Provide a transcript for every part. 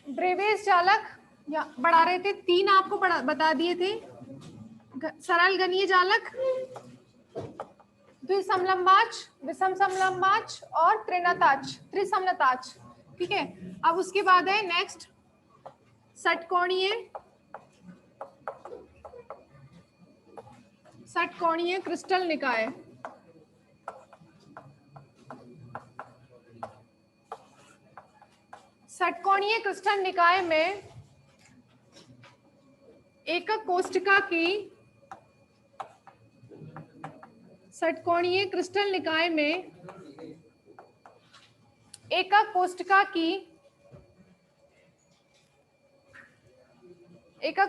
ब्रेवेज चालक या बढ़ा रहे थे, 3 आपको बता दिए थे। सरल घनीय चालक, द्विसमलंबाच, विषम समलंबाच और त्रिसमलताच। ठीक है, अब उसके बाद है नेक्स्ट षटकोणीय क्रिस्टल निकाय। षटकोणीय क्रिस्टल निकाय में एकक कोष्ठिका की षटकोणीय क्रिस्टल निकाय में एकक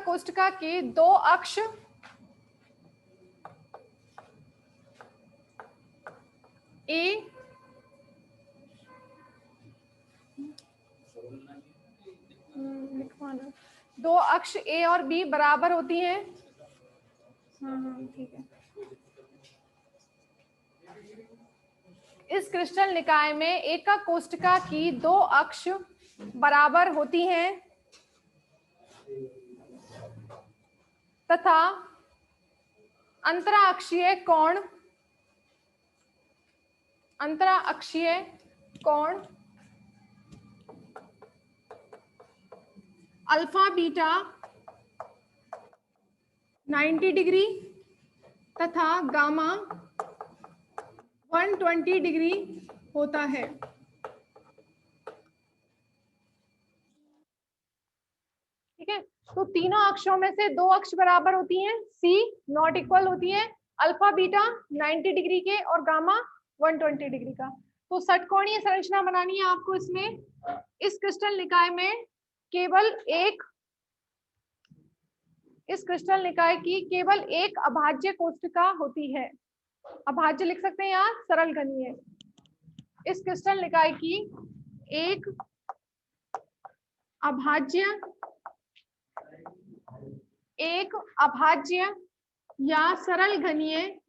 कोष्ठिका की दो अक्ष ए दो अक्ष ए और बी बराबर होती हैं। हाँ ठीक है। इस क्रिस्टल निकाय में एकक कोष्ठिका की दो अक्ष बराबर होती हैं तथा अंतराअक्षीय कोण अल्फा बीटा 90 डिग्री तथा गामा 120 डिग्री होता है। ठीक है, तो तीनों अक्षों में से दो अक्ष बराबर होती हैं, सी नॉट इक्वल होती है अल्फा बीटा 90 डिग्री के और गामा 120 डिग्री का। तो षटकोणीय संरचना बनानी है आपको। इसमें इस क्रिस्टल निकाय में इस क्रिस्टल निकाय की केवल एक अभाज्य कोष्ठिका होती है। अभाज्य लिख सकते हैं यहाँ, सरल घनीय। इस क्रिस्टल निकाय की एक अभाज्य या सरल घनीय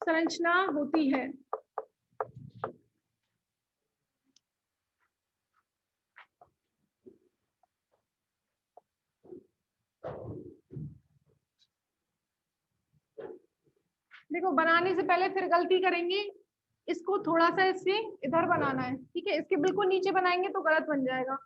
संरचना होती है। देखो, बनाने से पहले फिर गलती करेंगे, इसको थोड़ा सा इससे इधर बनाना है। ठीक है, इसके बिल्कुल नीचे बनाएंगे तो गलत बन जाएगा।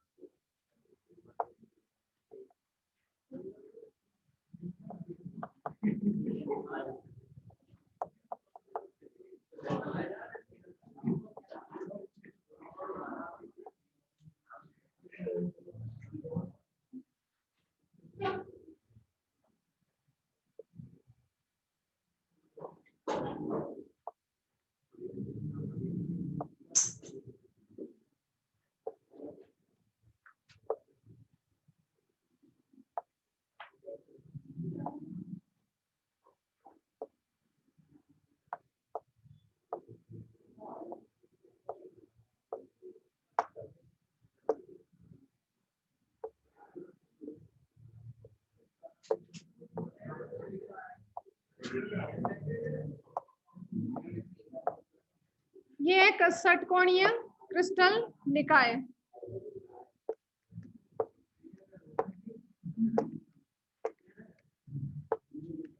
ये एक षटकोणीय क्रिस्टल निकाय।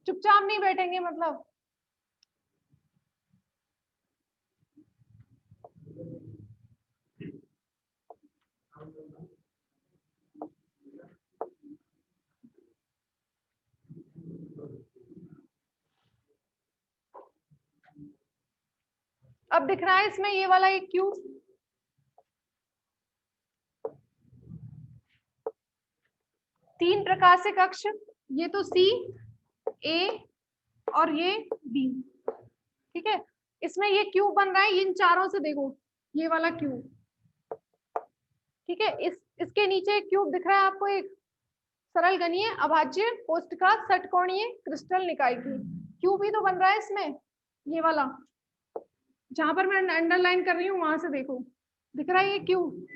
चुपचाप नहीं बैठेंगे मतलब। अब दिख रहा है इसमें ये वाला एक क्यूब, तीन प्रकाशिक अक्ष, ये तो सी, ए और ये बी। ठीक है, इसमें ये क्यूब बन रहा है इन चारों से। देखो ये वाला क्यूब, ठीक है, इसके नीचे एक क्यूब दिख रहा है आपको, एक सरल घनीय अभाज्य कोष्ठिका षटकोणीय क्रिस्टल निकाय की। क्यूब ही तो बन रहा है इसमें, ये वाला जहां पर मैं अंडरलाइन कर रही हूँ वहां से देखो, दिख रहा है ये क्यूब।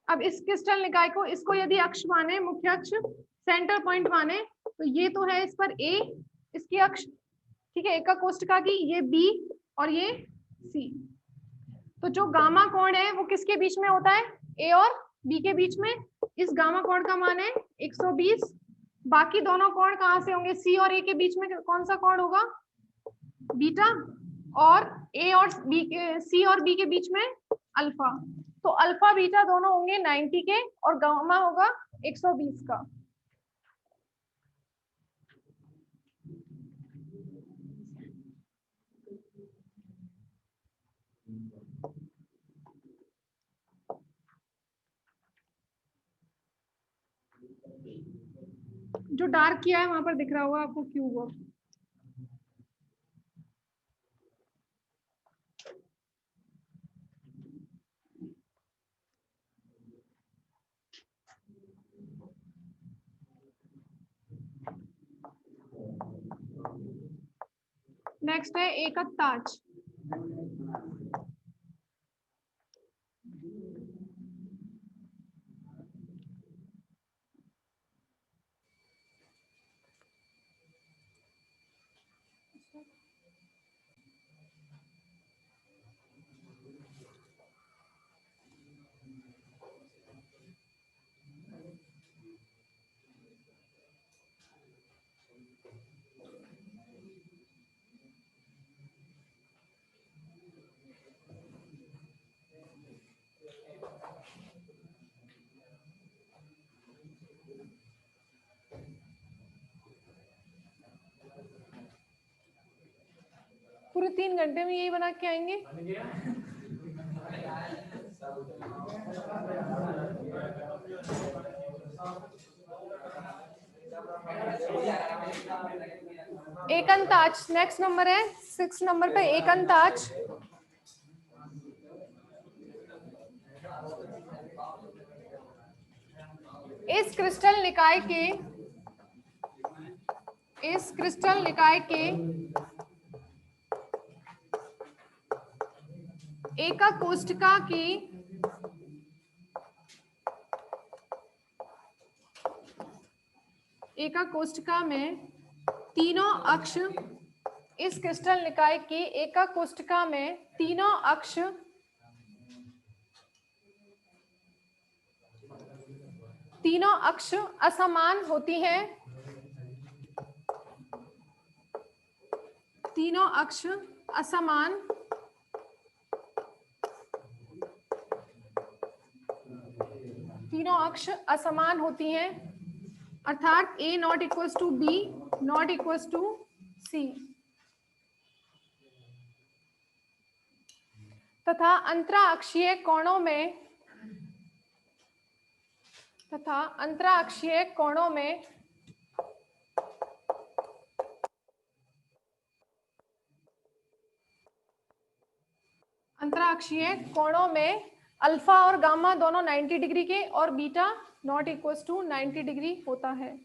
अब इस क्रिस्टल निकाय को, इसको यदि अक्ष माने, मुख्य अक्ष सेंटर पॉइंट माने, तो ये तो है इस पर ए, इसकी अक्ष, ठीक है, एका कोष्ठका की, ये बी और ये सी। तो जो गामा कोण है वो किसके बीच में होता है, ए और बी के बीच में। इस गामा कोण का मान है 120। बाकी दोनों कोण कहां से होंगे, सी और ए के बीच में कौन सा कोण होगा, बीटा, और ए और बी के, सी और बी के बीच में अल्फा। तो अल्फा बीटा दोनों होंगे 90 के और गामा होगा 120 का। जो डार्क किया है वहां पर दिख रहा होगा आपको क्यूब वो। नेक्स्ट है एकताज। पूरे 3 घंटे में यही बना के आएंगे। एकंताज नेक्स्ट नंबर है, 6 नंबर पे एकंताज। इस क्रिस्टल निकाय के एका कोष्ठका की एका कोष्ठका में तीनों अक्ष, इस क्रिस्टल निकाय की एका कोष्ठका में तीनों अक्ष असमान होती हैं। तीनों अक्ष असमान होती हैं, अर्थात A not equals to B not equals to C, तथा अंतराक्षीय कोणों में अल्फा और गामा दोनों 90 डिग्री के और beta not equals to 90 degree होता है।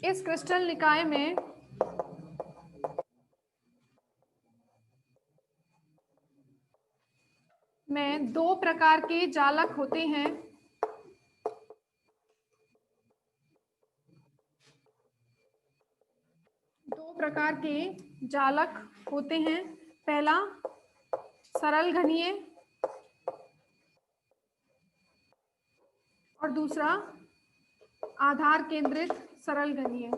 इस क्रिस्टल निकाय में 2 प्रकार के जालक होते हैं। पहला सरल घनीय और दूसरा आधार केंद्रित सरल घनीय।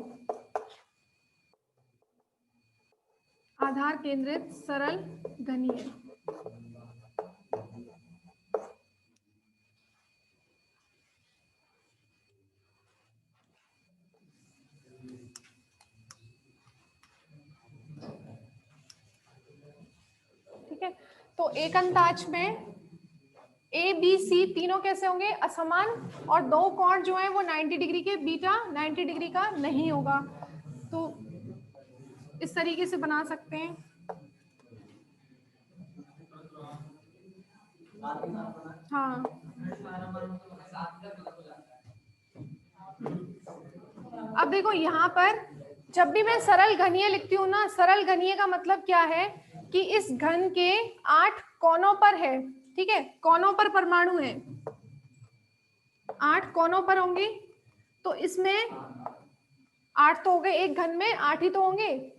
ठीक है, तो एकंताज में ए बी सी तीनों कैसे होंगे, असमान, और 2 कोण जो है वो 90 डिग्री के, बीटा 90 डिग्री का नहीं होगा। तो इस तरीके से बना सकते हैं। हाँ, अब देखो यहाँ पर जब भी मैं सरल घनीय लिखती हूँ ना, सरल घनीय का मतलब क्या है कि इस घन के 8 कोनों पर है, ठीक है, कोनों पर परमाणु है, 8 कोनों पर होंगे, तो इसमें 8 तो हो गए, एक घन में 8 ही तो होंगे,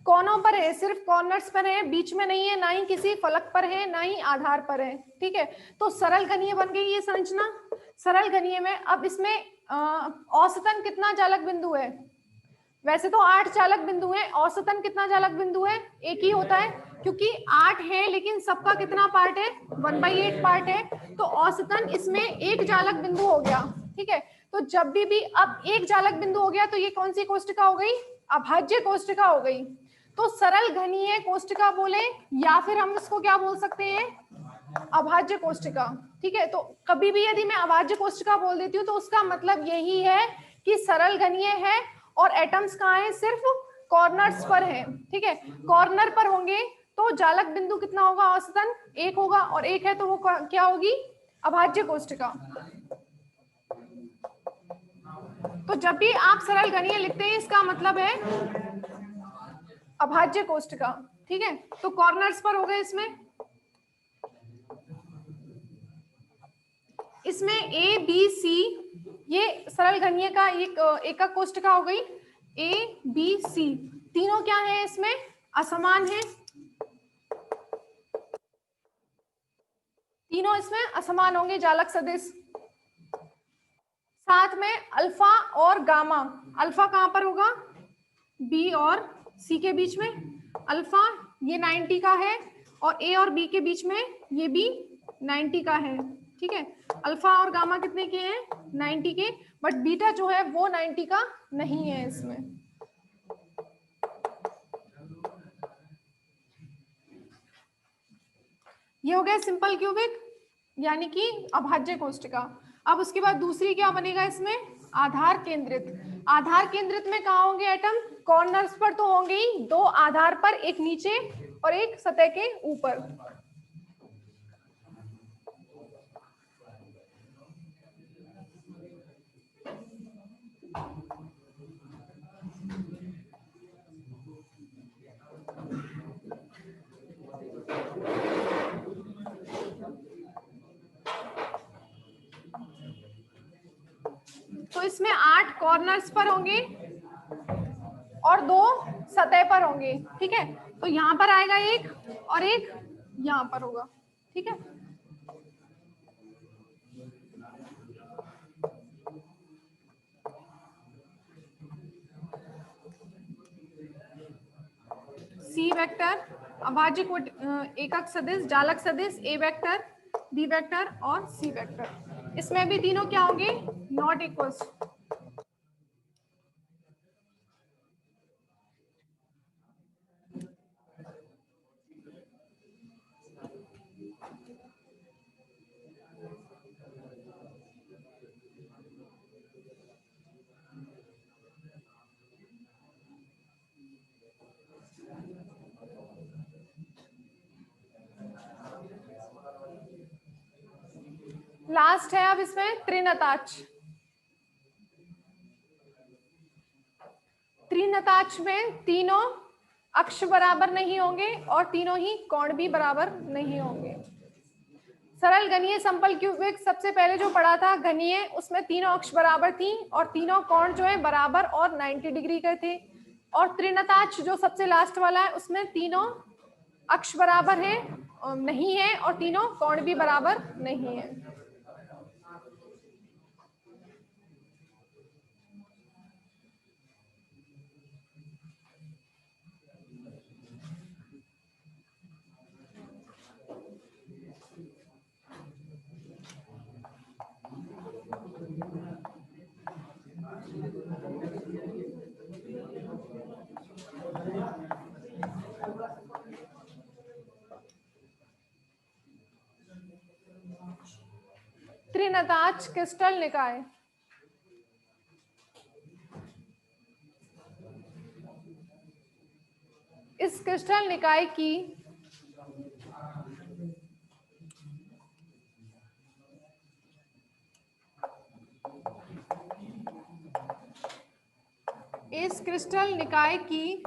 कोनों पर है, सिर्फ कॉर्नर्स पर है, बीच में नहीं है, ना ही किसी फलक पर है, ना ही आधार पर है, ठीक है। तो सरल घनीय बन गई ये संरचना। सरल घनीय में अब इसमें औसतन कितना चालक बिंदु है? वैसे तो 8 चालक बिंदु हैं, औसतन कितना चालक बिंदु है? एक ही होता है, क्योंकि 8 है लेकिन सबका कितना पार्ट है? 1/8 पार्ट है, तो औसतन इसमें एक चालक बिंदु हो गया, ठीक है। तो जब भी अब एक चालक बिंदु हो गया तो ये कौन सी कोष्टिका हो गई? अभाज्य कोष्टिका हो गई। तो सरल घनीय कोष्टिका बोले, या फिर हम इसको क्या बोल सकते हैं? अभाज्य कोष्टिका, ठीक है। तो कभी भी यदि मैं अभाज्य कोष्टिका बोल देती हूँ तो उसका मतलब यही है कि सरल घनीय है और एटम्स कहाँ है? सिर्फ कॉर्नर्स पर है, ठीक है। कॉर्नर पर होंगे तो जालक बिंदु कितना होगा? औसतन 1 होगा, और 1 है तो वो क्या होगी? अभाज्य कोष्टिका। तो जब भी आप सरल घनीय लिखते हैं इसका मतलब है अभाज्य कोष्टिका, ठीक है। तो कॉर्नर्स पर हो गए इसमें ए बी सी, ये सरल घनीय का एक एकक कोष्टिका हो गई। ए बी सी तीनों क्या है? इसमें असमान है, तीनों इसमें असमान होंगे जालक सदिश। साथ में अल्फा और गामा, अल्फा कहां पर होगा? बी और सी के बीच में, अल्फा ये 90 का है, और ए और बी के बीच में ये भी 90 का है, ठीक है। अल्फा और गामा कितने के हैं? 90 के, बट बीटा जो है वो 90 का नहीं है इसमें। ये हो गया सिंपल क्यूबिक, यानी कि अभाज्य कोष्टिका। अब उसके बाद दूसरी क्या बनेगा इसमें? आधार केंद्रित। आधार केंद्रित में कहाँ होंगे एटम? कॉर्नर्स पर तो होंगे ही, 2 आधार पर, एक नीचे और एक सतह के ऊपर। तो इसमें 8 कॉर्नर्स पर होंगे और 2 सतह पर होंगे, ठीक है। तो यहां पर आएगा एक, और एक यहां पर होगा, ठीक है। सी वेक्टर अभाज्य एकक सदिश जालक सदिश, ए वेक्टर, बी वेक्टर और सी वेक्टर, इसमें भी तीनों क्या होंगे? Not equals. लास्ट है अब इसमें त्रिनताक्ष। त्रिनताक्ष में तीनों अक्ष बराबर नहीं होंगे और तीनों ही कोण भी बराबर नहीं होंगे। सरल घनीय समतल क्यूबिक सबसे पहले जो पढ़ा था घनीय, उसमें तीनों अक्ष बराबर थी और तीनों कोण जो है बराबर और 90 डिग्री के थे। और त्रिनताक्ष जो सबसे लास्ट वाला है उसमें तीनों अक्ष बराबर है नहीं है, और तीनों कोण भी बराबर नहीं है। त्रिनताक्ष क्रिस्टल निकाय, इस क्रिस्टल निकाय की इस क्रिस्टल निकाय की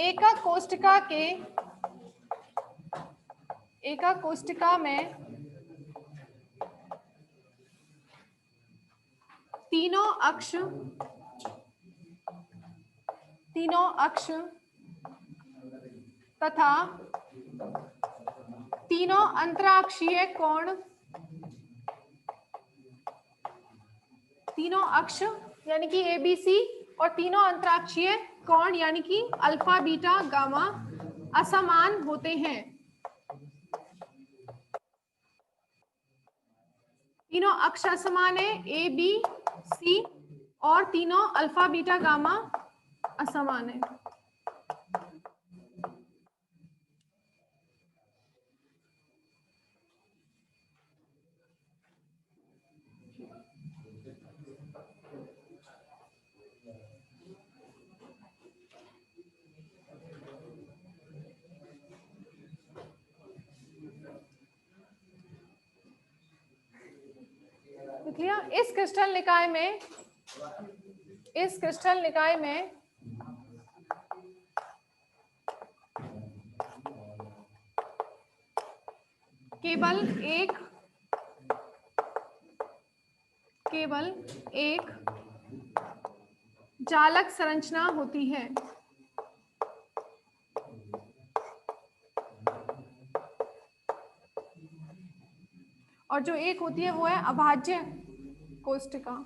एकक कोष्टिका में तीनों अक्ष तथा तीनों अंतराक्षीय कोण, तीनों अक्ष यानी कि ABC और तीनों अंतराक्षीय कोण यानी कि अल्फा बीटा गामा असमान होते हैं। तीनों अक्ष असमान है, ABC, और तीनों अल्फा बीटा गामा असमान है। इस क्रिस्टल निकाय में केवल एक जालक संरचना होती है। और जो एक होती है वो है अभाज्य कोष्टिका।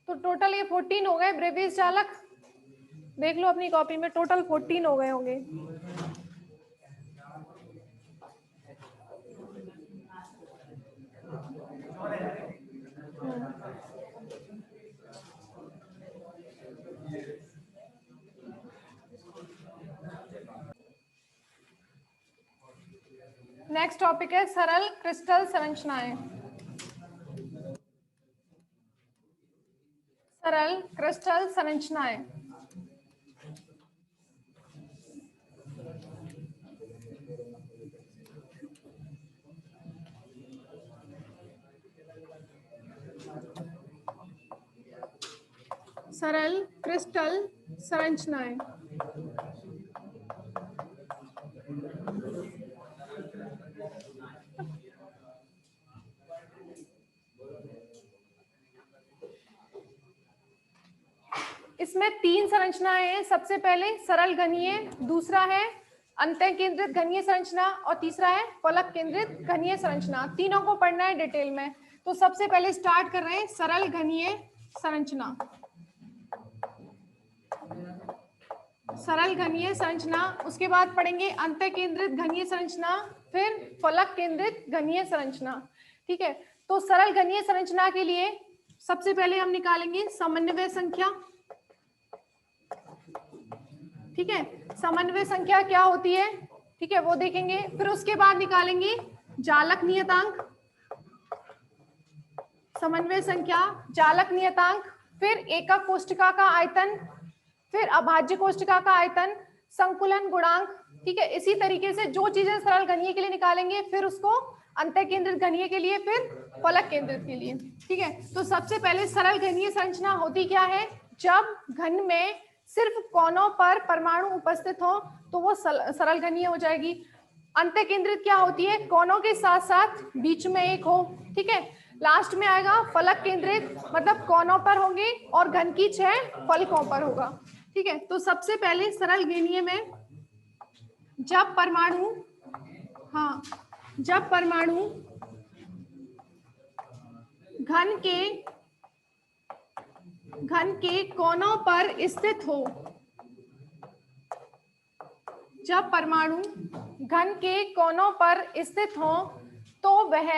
तो टोटल ये 14 हो गए ब्रेविस जालक। देख लो अपनी कॉपी में, टोटल 14 हो गए होंगे। नेक्स्ट टॉपिक है सरल क्रिस्टल संरचनाएं। सरल क्रिस्टल संरचनाएं। सरल क्रिस्टल संरचनाएं। इसमें 3 संरचनाएं हैं। सबसे पहले सरल घनीय, दूसरा है अंतः केंद्रित घनीय संरचना और तीसरा है फलक केंद्रित घनीय संरचना। तीनों को पढ़ना है डिटेल में। तो सबसे पहले स्टार्ट कर रहे हैं सरल घनीय संरचना। सरल घनीय संरचना, उसके बाद पढ़ेंगे अंतः केंद्रित घनीय संरचना, फिर फलक केंद्रित घनीय संरचना। ठीक है, तो सरल घनीय संरचना के लिए सबसे पहले हम निकालेंगे समन्वय संख्या। ठीक है, समन्वय संख्या क्या होती है, ठीक है, वो देखेंगे। फिर उसके बाद निकालेंगे जालक नियतांक, समन्वय संख्या, जालक नियतांक, फिर एकक कोष्टिका का आयतन, फिर अभाज्य कोष्टिका का आयतन, संकुलन गुणांक, ठीक है, इसी तरीके से जो चीजें सरल घनीय के लिए निकालेंगे फिर उसको अंतः केंद्रित घनीय के लिए, फिर फलक केंद्रित के लिए। ठीक है, तो सबसे पहले सरल घनीय संरचना होती क्या है? जब घन में सिर्फ कोनों पर परमाणु उपस्थित हो तो वो सरल घनीय हो जाएगी। अंतः केंद्रित क्या होती है? कोनों के साथ साथ बीच में एक हो। ठीक है, लास्ट में आएगा फलक केंद्रित, मतलब कोनों पर होंगे और घन की 6 फलकों पर होगा। ठीक है, तो सबसे पहले सरल घनीय में जब परमाणु, हाँ, जब परमाणु घन के कोनों पर स्थित हो, जब परमाणु घन के कोनों पर स्थित हो तो वह